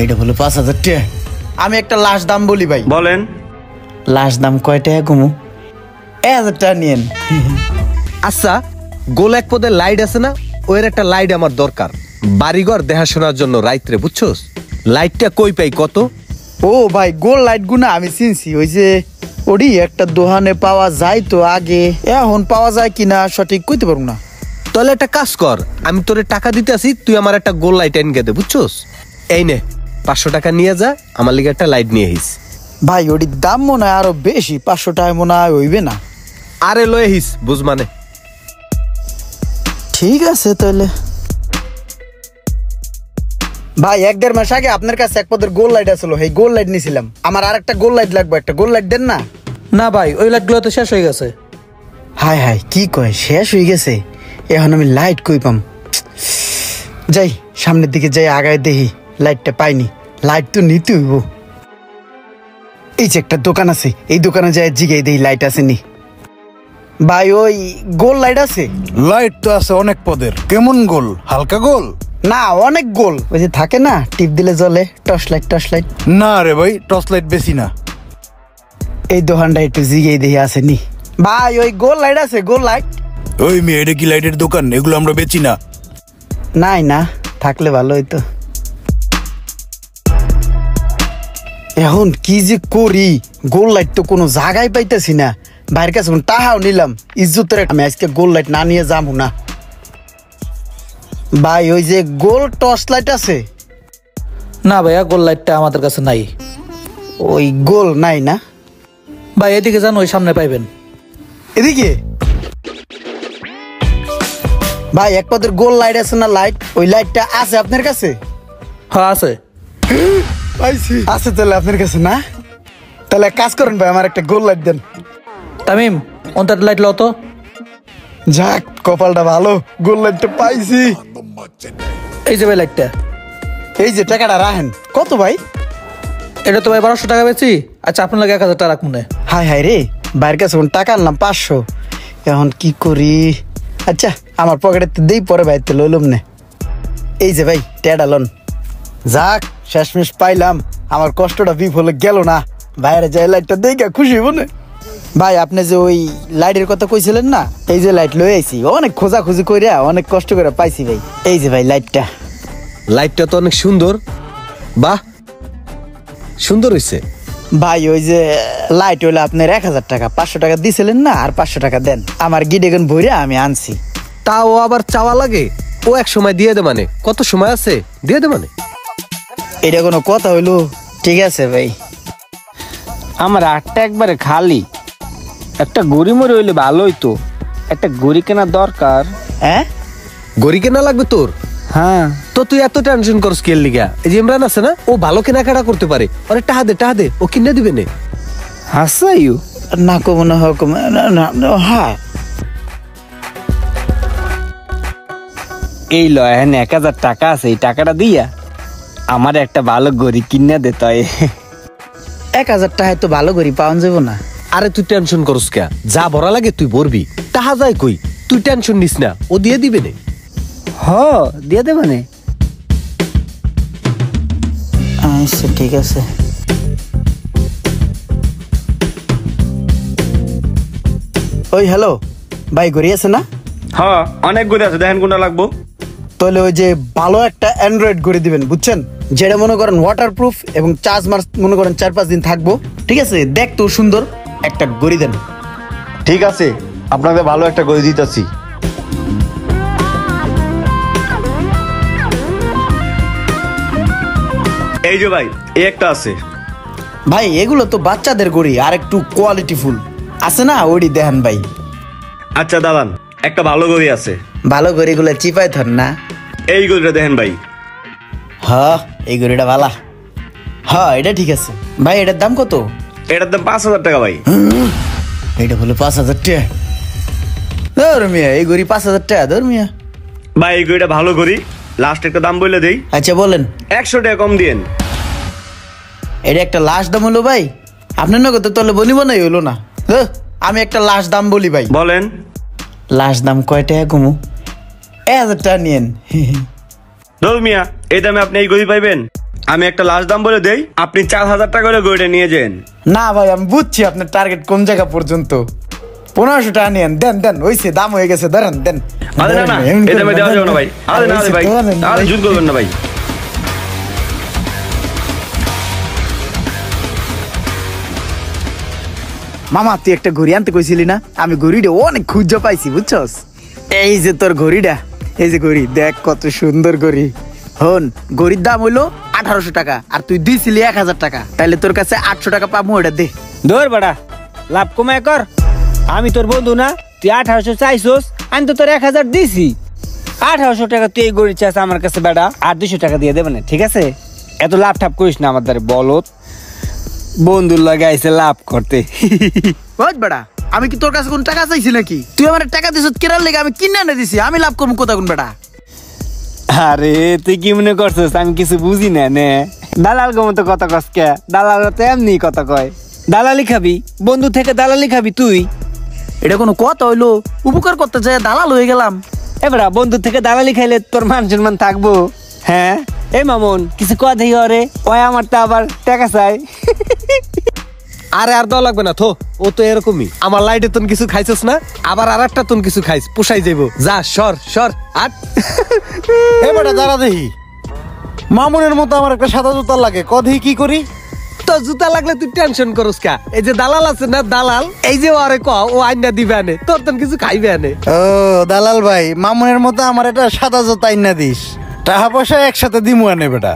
এটা হলো 5,000 টাকা। আমি একটা লাশ দাম বলি ভাই। বলেন। লাশ দাম কয় টাকা কমু? 1,000 টাকা নিয়েন। আচ্ছা, গোল এক পদের লাইট আছে না, ওর একটা লাইট আমার দরকার, বাড়িঘর দেখাশোনার জন্য রাইত্রে, বুঝছস? লাইটটা কই পাই কত? ও ভাই, গোল লাইট গুনা আমি চিনছি, ওই যে ওডি একটা দোকানে পাওয়া যায় তো আগে, এখন পাওয়া যায় কিনা সঠিক কইতে পারবো না। তাহলে একটা কাজ কর, আমি তোরে টাকা দিতে আসি, তুই আমার একটা গোল লাইট এনে দে, বুঝছস? এই নে 500 টাকা নিয়ে যা, আমার লিগে একটা লাইট নিয়ে আহিস। ভাই ওটির দাম মনে হয় আরো বেশি, 500 টাকা মনে হয় হইবে না। আরে লয়ে আহিস, বুঝ মানে। ঠিক আছে তাহলে। ভাই 1-1.5 মাস আগে আপনার কাছে এক পদের গোল লাইট আসলো, এই গোল লাইট নিয়েছিলাম, আমার আর একটা গোল লাইট লাগবে, একটা গোল লাইট দেন না? না ভাই, ওই লাইটগুলো তো শেষ হয়ে গেছে। হায় হায়, কি কয় শেষ হয়ে গেছে? এখন আমি লাইট কই পাম? যাই সামনের দিকে যাই, আগায় দেখি লাইটটা পাইনি। লাইট তো নিতে হইব। এই যে একটা দোকান আছে, এই দোকানে যাই জিগাই দেই লাইট আছে নি। ভাই ওই গোল লাইট আছে? লাইট তো আছে অনেক পদের। কেমন গোল? হালকা গোল? না, অনেক গোল, ওই যে থাকে না টিপ দিলে জ্বলে, টর্চ লাইট। টর্চ লাইট না রে ভাই, টর্চ লাইট বেশি না। এই দোকানটা একটু জিগাই দেখি আছে নি। ভাই ওই গোল লাইট আছে? গোল লাইট ওই মেয়ে, এটা কি লাইটের দোকান? এগুলো আমরা বেচি না। নাই না, থাকলে ভালো হইতো। এখন কি যে করি, গোল লাইট তো কোনো জায়গায় পাইতেছি না। বাইরের কাছে টাহাও নিলাম ইজ্জতের, আমি আজকে গোল লাইট না নিয়ে যাবো না। ভাই ওই যে গোল টর্চ লাইট আছে? না ভাইয়া, গোল লাইটটা আমাদের কাছে নাই। ওই গোল নাই না ভাই, এদিকে যান, ওই সামনে পাইবেন। এদিকে? ভাই এক পদের গোল লাইট আছে না? লাইট, ওই লাইটটা আছে আপনার কাছে? হ্যাঁ আছে। আছে তাহলে আপনার কাছে না? তাহলে কাজ করেন ভাই, আমার একটা গোল লাইট দেন। তামিম, অন্তর লাইট লও তো। যাক, কপালটা ভালো, গোল লাইটটা পাইছি। এই যে ভাই লাইটটা। এই যে টাকাটা রাখেন। কত ভাই? এটা তো ভাই 1200 টাকা বেচি। আচ্ছা, আপনার লাগে 1000 টাকা রাখুন। হাই হাই রে, বাইরের কাছে টাকা আনলাম 500, এখন কি করি? আচ্ছা আমার পকেটে তো দেই, পরে বাইতে লইলাম না। এই যে ভাই টেডা লোন। যাক, শেষমেশ পাইলাম, আমার কষ্টটা বিফলে গেল না। বাইরে যাই লাইটটা দেখে খুশি হইব না। ভাই আপনি যে ওই লাইটের কথা কইছিলেন না, এই যে লাইট লই আইছি, অনেক খোঁজাখুঁজি কইরা অনেক কষ্ট করে পাইছি ভাই। এই যে ভাই লাইটটা। লাইটটা তো অনেক সুন্দর, বাহ, সুন্দর হইছে। ভাই ওই যে লাইট হইলো আপনার 1000 টাকা, 500 টাকা দিছিলেন না, আর 500 টাকা দেন, আমার গিডেগন ভইরা আমি আনছি। তাও আবার চাওয়া লাগে? ও এক সময় দিয়ে দে মানে, কত সময় আছে, দিয়ে দে মানে। এটা কোনো কথা হইলো? ঠিক আছে ভাই। আমার আটটা একবারে খালি, একটা গড়ি মরে হইলে ভালো হইতো, একটা গড়ি কেনার দরকার। হ্যাঁ, গড়ি কেনা লাগবে তোর? হ্যাঁ। তো তুই এত টেনশন করস কেল লিগা? এই যে ইমরান আছে না, ও ভালো কেনাকাটা করতে পারে, আরে টাহা দে, ও কিনে দিবে নে। হাসাইও না কমো না হোক, হ্যাঁ। এই লয়, হ্যাঁ 1000 টাকা আছে, এই টাকাটা দিয়া আমার একটা ভালো গড়ি কিনে দে। তাই 1000 টাকায় তো ভালো করি পাওয়া যাবো না। আরে তুই টেনশন করস কে? যা ভরা লাগে তুই ভরবি, টাহা যায় কই, তুই টেনশন নিস না, ও দিয়ে দিবে নে। হ, দিয়ে দে মানে। আচ্ছা ঠিক আছে। ওই হ্যালো ভাই, গড়ি আছে না? হ্যাঁ, অনেক গড়ি আছে, দেখেন কোনটা লাগবো। তাহলে ওই যে ভালো একটা অ্যান্ড্রয়েড গড়ি দিবেন, বুঝছেন? যেটা মনে করেন ওয়াটার প্রুফ এবং চার্জ মার্চ মনে করেন 4-5 দিন থাকবো, ঠিক আছে? দেখতো সুন্দর একটা গড়ি দেন। ঠিক আছে, আপনাদের ভালো একটা গড়ি দিতেছি। এই যে ভাই, এই একটা আছে। ভাই এগুলো তো বাচ্চাদের গড়ি, আর একটু কোয়ালিটি ফুল আছে না, ওইটি দেখেন ভাই। আচ্ছা দাঁড়ান, একটা ভালো গড়ি আছে। ভালো গড়িগুলো চিপায় ধর না। এই গড়িটা দেখেন ভাই। হ্যাঁ, এই গড়িটা ভালো। হ্যাঁ এটা ঠিক আছে ভাই। এটার দাম কত? এটার দাম 5000 টাকা ভাই। এটা হলো 5000 টাকা। ধর মিয়া, এই গড়ি 5000 টাকা, ধর মিয়া। ভাই এই গড়িটা ভালো গড়ি, লাস্ট একটা দাম বলে দেই। আচ্ছা বলেন। 100 টাকা কম দিয়েন। এটা একটা লাস্ট দাম হলো ভাই? আপনার নগদ তো তাহলে বলিব না, হইলো না। আমি একটা লাস্ট দাম বলি ভাই। বলেন। লাস্ট দাম কয় টাকা কমু? 1000 টাকা নিয়েন। ধর মিয়া, এই দামে আপনি এই গড়ি পাইবেন? আমি একটা লাস্ট দাম বলে দেই, আপনি 4,000 টাকা করে গরুটা নিয়ে যান। না ভাই আমি বুঝছি আপনার টার্গেট কোন জায়গা পর্যন্ত। 1500 টাকা নিয়েন, দেন দেন, ওইসে দাম হয়ে গেছে, ধরেন দেন। আরে না না, এই দামে দেওয়া যাবে না ভাই। আরে না ভাই, আরে জুত করবেন না ভাই। মামা তুই একটা ঘড়ি আনতে কইছিলি না, আমি ঘড়িটা অনেক খুঁজে পাইছি বুঝছস। এই যে তোর ঘড়িটা, এই যে ঘড়ি দেখ কত সুন্দর ঘড়ি। হন ঘড়ির দাম হইলো 1800 টাকা, আর তুই দিছিলি 1000 টাকা, তাহলে তোর কাছে 800 টাকা পাবো, ওটা দে। ধর বেটা, লাভ কমায় কর। আমি তোর বন্ধু না, তুই 1800 চাইছস, আমি তো তোর 1000 দিছি। 1800 টাকা তুই এই গড়ি চাস আমার কাছে বেটা, আর 200 টাকা দিয়ে দেবে না, ঠিক আছে? এত লাভ ঠাপ করিস না আমার দ্বারে, বলত। বন্ধুর লাগে আইসে লাভ করতে। বুঝ বেটা, আমি কি তোর কাছে কোন টাকা চাইছি নাকি? তুই আমার টাকা দিছ কেরার লেগে, আমি কিনে এনে দিছি, আমি লাভ করবো কোথা কোন বেটা? আরে তুই কি মনে করছিস আমি কিছু বুঝি না নে? দালাল গো মতো কথা কস কে? দালাল তো এমনি কথা কয়। দালালি খাবি, বন্ধু থেকে দালালি খাবি তুই? এটা কোনো কথা হইলো? উপকার করতে চাই দালাল হয়ে গেলাম। এবার বন্ধু থেকে দালালি খাইলে তোর মান সম্মান থাকবো? হ্যাঁ এই মামুন কিছু কথা ওরে, ওই আমার তো আবার টাকা চাই। আরে আর দেওয়া লাগবে না থো, ও তো এরকমই। আমার লাইটে তুন কিছু খাইছস না, আবার আর একটা তুন কিছু খাইছ, পোষাই যাইব। যা সর সর আট। এবারে দাঁড়া দেখি, মামুনের মতো আমার একটা সাদা জুতা লাগে, কদি কি করি? তো জুতা লাগলে তুই টেনশন করস কা? এই যে দালাল আছে না দালাল, এই যে ওরে ক ও আইনা দিবে আনে, তোর তুন কিছু খাইবে আনে। ও দালাল ভাই, মামুনের মতো আমার একটা সাদা জুতা আইনা দিস, টাকা পয়সা একসাথে দিমু আনে বেটা।